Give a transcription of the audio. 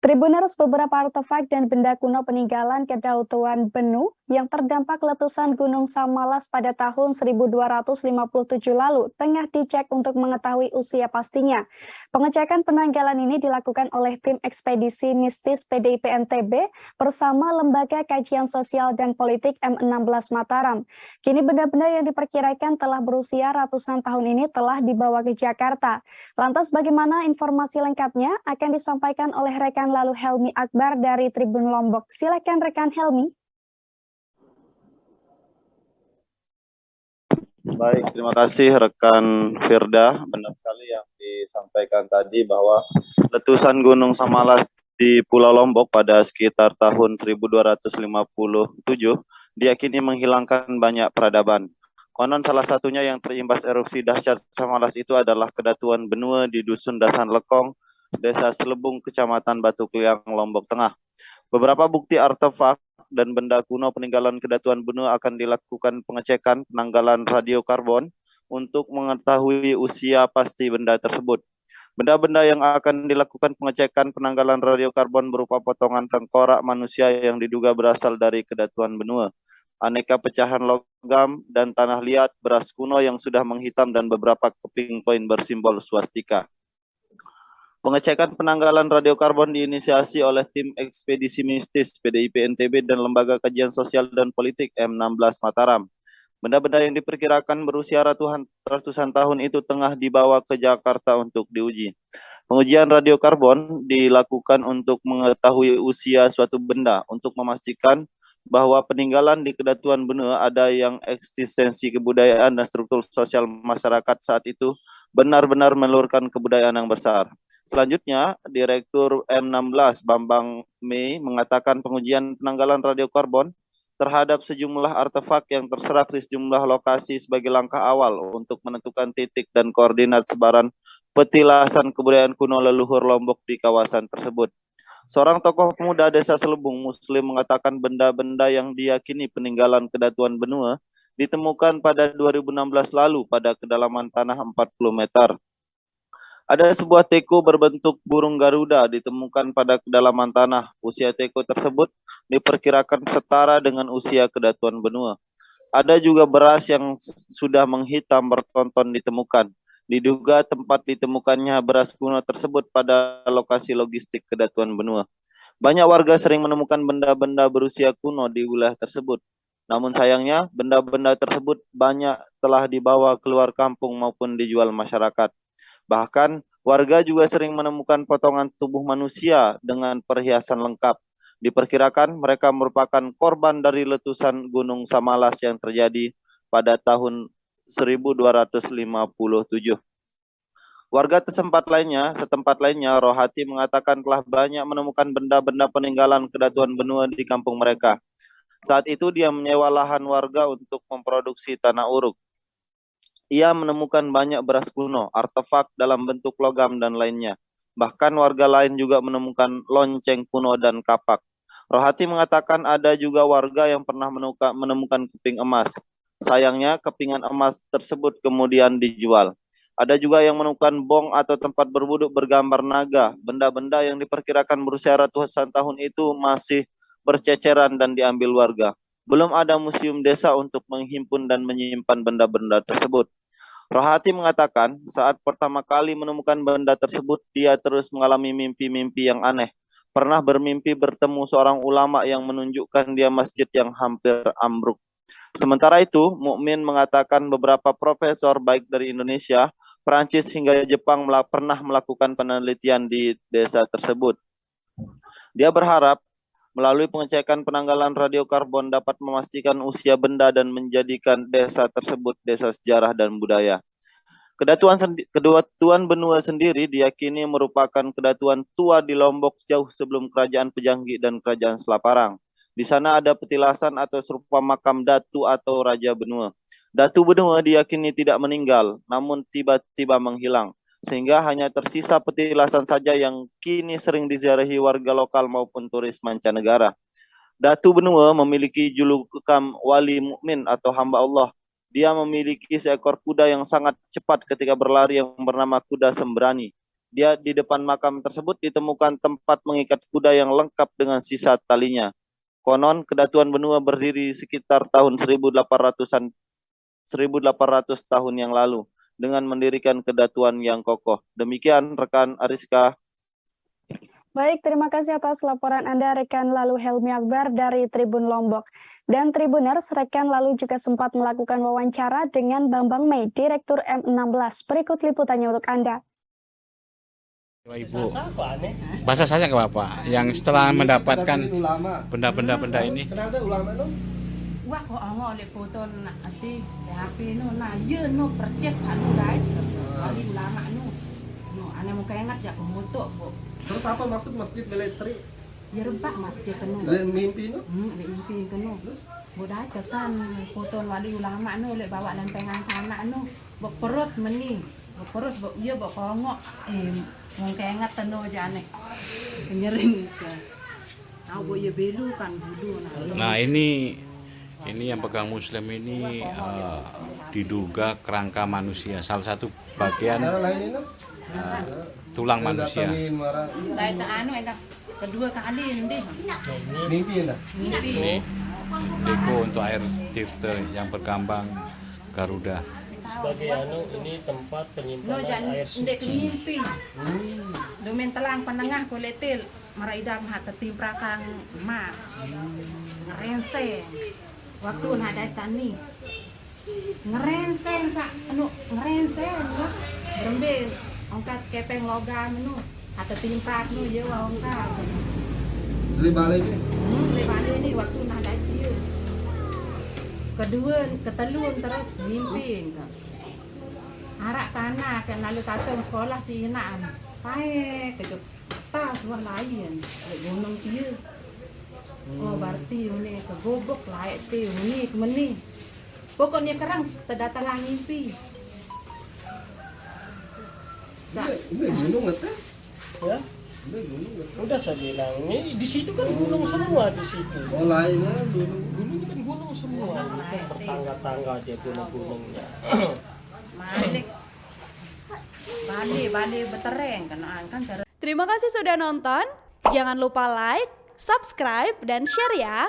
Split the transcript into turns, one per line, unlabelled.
Tribuners, beberapa artefak dan benda kuno peninggalan Kedautuan Benu yang terdampak letusan Gunung Samalas pada tahun 1257 lalu tengah dicek untuk mengetahui usia pastinya. Pengecekan penanggalan ini dilakukan oleh tim ekspedisi mistis PDIP NTB bersama Lembaga Kajian Sosial dan Politik M16 Mataram. Kini benda-benda yang diperkirakan telah berusia ratusan tahun ini telah dibawa ke Jakarta. Lantas bagaimana informasi lengkapnya akan disampaikan oleh rekan lalu Helmi Akbar dari Tribun Lombok. Silakan rekan Helmi.
Baik, terima kasih rekan Firda. Benar sekali yang disampaikan tadi bahwa letusan Gunung Samalas di Pulau Lombok pada sekitar tahun 1257 diyakini menghilangkan banyak peradaban. Konon salah satunya yang terimbas erupsi dahsyat Samalas itu adalah Kedatuan Benua di Dusun Dasan Lekong, Desa Selebung, Kecamatan Batu Kliang, Lombok Tengah. Beberapa bukti artefak dan benda kuno peninggalan Kedatuan Benua akan dilakukan pengecekan penanggalan radiokarbon untuk mengetahui usia pasti benda tersebut. Benda-benda yang akan dilakukan pengecekan penanggalan radiokarbon berupa potongan tengkorak manusia yang diduga berasal dari Kedatuan Benua, aneka pecahan logam dan tanah liat, beras kuno yang sudah menghitam, dan beberapa keping koin bersimbol swastika. Pengecekan penanggalan radiokarbon diinisiasi oleh tim ekspedisi mistis PDIP NTB dan Lembaga Kajian Sosial dan Politik M16 Mataram. Benda-benda yang diperkirakan berusia ratusan tahun itu tengah dibawa ke Jakarta untuk diuji. Pengujian radiokarbon dilakukan untuk mengetahui usia suatu benda untuk memastikan bahwa peninggalan di Kedatuan Benua ada yang eksistensi kebudayaan dan struktur sosial masyarakat saat itu benar-benar meluruskan kebudayaan yang besar. Selanjutnya, Direktur M16 Bambang Mei mengatakan pengujian penanggalan radiokarbon terhadap sejumlah artefak yang terserak di sejumlah lokasi sebagai langkah awal untuk menentukan titik dan koordinat sebaran petilasan kebudayaan kuno leluhur Lombok di kawasan tersebut. Seorang tokoh pemuda Desa Selebung Muslim mengatakan benda-benda yang diyakini peninggalan Kedatuan Benua ditemukan pada 2016 lalu pada kedalaman tanah 40 meter. Ada sebuah teko berbentuk burung Garuda ditemukan pada kedalaman tanah. Usia teko tersebut diperkirakan setara dengan usia Kedatuan Benua. Ada juga beras yang sudah menghitam bertonton ditemukan. Diduga tempat ditemukannya beras kuno tersebut pada lokasi logistik Kedatuan Benua. Banyak warga sering menemukan benda-benda berusia kuno di wilayah tersebut. Namun sayangnya, benda-benda tersebut banyak telah dibawa keluar kampung maupun dijual masyarakat. Bahkan, warga juga sering menemukan potongan tubuh manusia dengan perhiasan lengkap. Diperkirakan mereka merupakan korban dari letusan Gunung Samalas yang terjadi pada tahun 1257. Warga setempat lainnya, Rohati mengatakan telah banyak menemukan benda-benda peninggalan Kedatuan Benua di kampung mereka. Saat itu dia menyewa lahan warga untuk memproduksi tanah uruk. Ia menemukan banyak beras kuno, artefak dalam bentuk logam, dan lainnya. Bahkan warga lain juga menemukan lonceng kuno dan kapak. Rohati mengatakan ada juga warga yang pernah menemukan keping emas. Sayangnya kepingan emas tersebut kemudian dijual. Ada juga yang menemukan bong atau tempat berwuduk bergambar naga. Benda-benda yang diperkirakan berusia ratusan tahun itu masih berceceran dan diambil warga. Belum ada museum desa untuk menghimpun dan menyimpan benda-benda tersebut. Rohati mengatakan saat pertama kali menemukan benda tersebut, dia terus mengalami mimpi-mimpi yang aneh. Pernah bermimpi bertemu seorang ulama yang menunjukkan dia masjid yang hampir ambruk. Sementara itu, Mukmin mengatakan beberapa profesor baik dari Indonesia, Perancis hingga Jepang pernah melakukan penelitian di desa tersebut. Dia berharap melalui pengecekan penanggalan radiokarbon dapat memastikan usia benda dan menjadikan desa tersebut desa sejarah dan budaya. Kedatuan Benua sendiri diyakini merupakan kedatuan tua di Lombok jauh sebelum Kerajaan Pejanggi dan Kerajaan Selaparang. Di sana ada petilasan atau serupa makam Datu atau Raja Benua. Datu Benua diyakini tidak meninggal, namun tiba-tiba menghilang, sehingga hanya tersisa petilasan saja yang kini sering diziarahi warga lokal maupun turis mancanegara. Datu Benua memiliki julukan Wali Mukmin atau hamba Allah. Dia memiliki seekor kuda yang sangat cepat ketika berlari yang bernama kuda sembrani. Di depan makam tersebut ditemukan tempat mengikat kuda yang lengkap dengan sisa talinya. Konon Kedatuan Benua berdiri sekitar tahun 1800-an 1800 tahun yang lalu dengan mendirikan kedatuan yang kokoh. Demikian rekan Ariska.
Baik, terima kasih atas laporan Anda rekan Lalu Helmi Akbar dari Tribun Lombok. Dan Tribuners, rekan Lalu juga sempat melakukan wawancara dengan Bambang Mei, Direktur M16. Berikut liputannya untuk Anda.
Ibu, bahasa saya ke Bapak, yang setelah mendapatkan benda-benda ini.
Kenapa ulama no?
Wah kok anggo le foto nak ati HP no na ye no purchase anu dai. Kali ulama no. No ane muka ingat ya pemoto bu.
Terus apa maksud masjid militer?
Ya rebak masjid kenu.
Le mimpi no?
Le mimpi kenu. Bu dai tekan foto wali ulama no le bawa lempengan anak no. Bu perus meni. Bu perus bu iya bu kongok muka ingat teno jane. Kenyering ke. Bu ye belu kan bulu
Nah ini yang pegang Muslim ini diduga kerangka manusia, salah satu bagian
lain no?
tulang manusia.
Dai tak anu enak kedua kali nanti.
Mimpi no?
Mimpi.
Ini depo untuk air tifte yang bergambang Garuda.
Sebagai ini tempat
No
penyimpanan
jan
air
ndek
suci.
mimpi. Domen telang panengah kuletil maraidang hat timprakang mas. Ngerenseng. Waktu ada cani. Ngerenseng sa ngerenseng no. Berembe angkat kepeng logam no. Hat timprak no ye wa angkat.
Dari balik ni?
Lewat ini waktu ada dia. Kedua, ketelun terus mimpi. Arak tanah kan lalu tatong sekolah si inaan. Pae ke tas warna lain. Gunung dia. Oh berarti ini ke gobok laik ti ini ke meni. Pokoknya kerang terdatangan mimpi.
Ini gunung ngeteh?
Ya,
Ini gunung ngeteh?
udah saya bilang ini di situ kan gunung semua di situ.
Oh lainnya gunung.
Gunung kan gunung semua, ini kan bertangga-tangga dia gunung-gunungnya.
Balik betereng kan cara.
Terima kasih sudah nonton. Jangan lupa like, subscribe, dan share ya.